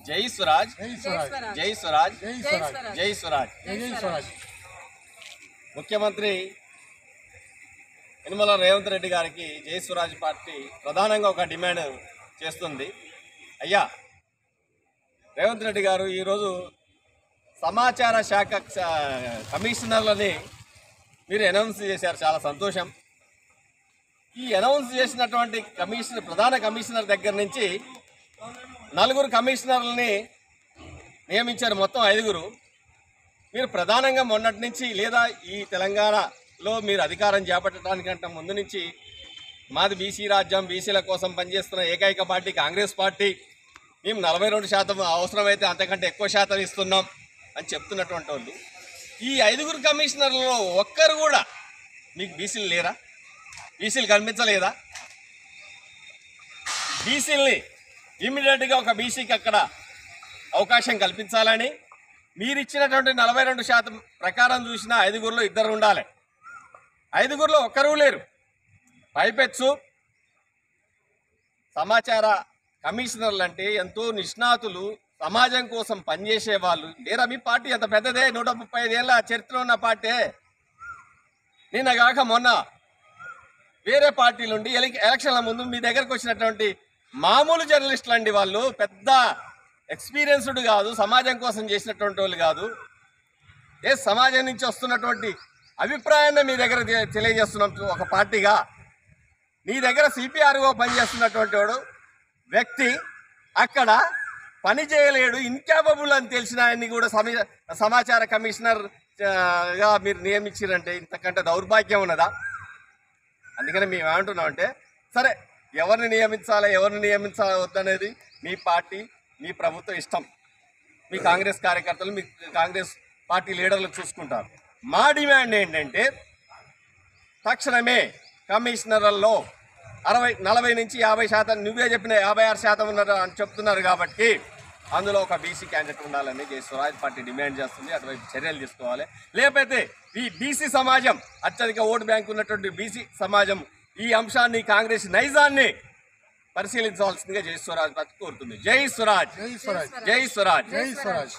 జై స్వరాజ్, జై స్వరాజ్, జై స్వరాజ్. ముఖ్యమంత్రి యనమల రేవంత్ రెడ్డి గారికి జై స్వరాజ్ పార్టీ ప్రధానంగా ఒక డిమాండ్ చేస్తుంది. అయ్యా రేవంత్ రెడ్డి గారు ఈరోజు సమాచార శాఖ కమిషనర్లని మీరు అనౌన్స్ చేశారు, చాలా సంతోషం. ఈ అనౌన్స్ చేసినటువంటి ప్రధాన కమిషనర్ దగ్గర నుంచి 4 కమిషనర్లని నియమించారు, మొత్తం 5. మీరు ప్రధానంగా మొన్నటి నుంచి లేదా ఈ తెలంగాణలో మీరు అధికారం చేపట్టడానికంటే ముందు నుంచి మాది బీసీ రాజ్యం, బీసీల కోసం పనిచేస్తున్న ఏకైక పార్టీ కాంగ్రెస్ పార్టీ, మేము 42% అవసరమైతే అంతకంటే ఎక్కువ శాతం ఇస్తున్నాం అని చెప్తున్నటువంటి వాళ్ళు ఈ 5 కమిషనర్లలో ఒక్కరు కూడా మీకు బీసీలు లేరా? బీసీలు కనిపించలేదా? బీసీలని ఇమ్మీడియట్గా ఒక బీసీకి అక్కడ అవకాశం కల్పించాలని మీరు ఇచ్చినటువంటి 42% ప్రకారం చూసిన 5లో 2 ఉండాలి. 5లో ఒక్కరూ లేరు. పైపెచ్చు సమాచార కమిషనర్లు అంటే ఎంతో నిష్ణాతులు, సమాజం కోసం పనిచేసే వాళ్ళు లేరా? మీ పార్టీ అంత పెద్దదే, 135 ఏళ్ళ చరిత్ర ఉన్న పార్టీ. నిన్న కాక మొన్న వేరే పార్టీ నుండి ఎలక్షన్ల ముందు మీ దగ్గరకు వచ్చినటువంటి మామూలు జర్నలిస్టులు అండి, వాళ్ళు పెద్ద ఎక్స్పీరియన్స్డ్ కాదు, సమాజం కోసం చేసినటువంటి వాళ్ళు కాదు. సమాజం నుంచి వస్తున్నటువంటి అభిప్రాయాన్ని మీ దగ్గర తెలియజేస్తున్నాం. ఒక పార్టీగా నీ దగ్గర సిపిఆర్ఓ పనిచేస్తున్నటువంటి వాడు వ్యక్తి అక్కడ పని చేయలేడు, ఇన్క్యాపబుల్ అని తెలిసిన ఆయన్ని కూడా సమాచార కమిషనర్గా మీరు నియమించారంటే ఇంతకంటే దౌర్భాగ్యం ఉన్నదా? అందుకని మేము ఏమంటున్నామంటే, సరే ఎవరిని నియమించాలి వద్దనేది మీ పార్టీ, మీ ప్రభుత్వం ఇష్టం. మీ కాంగ్రెస్ కార్యకర్తలు, మీ కాంగ్రెస్ పార్టీ లీడర్లు చూసుకుంటారు. మా డిమాండ్ ఏంటంటే తక్షణమే కమిషనర్లలో 40 నుంచి 50%, నువ్వే చెప్పిన 56% ఉన్నారు అని చెప్తున్నారు కాబట్టి అందులో ఒక బీసీ క్యాండిడేట్ ఉండాలని జై స్వరాజ్ పార్టీ డిమాండ్ చేస్తుంది. అటువైపు చర్యలు తీసుకోవాలి. లేకపోతే ఈ బీసీ సమాజం, అత్యధిక ఓటు బ్యాంక్ ఉన్నటువంటి బీసీ సమాజం ఈ అంశాన్ని, కాంగ్రెస్ నైజాన్ని పరిశీలించవలసిందిగా జై స్వరాజ్ పార్టీ కోరుతుంది. జై స్వరాజ్, జై స్వరాజ్, జై స్వరాజ్.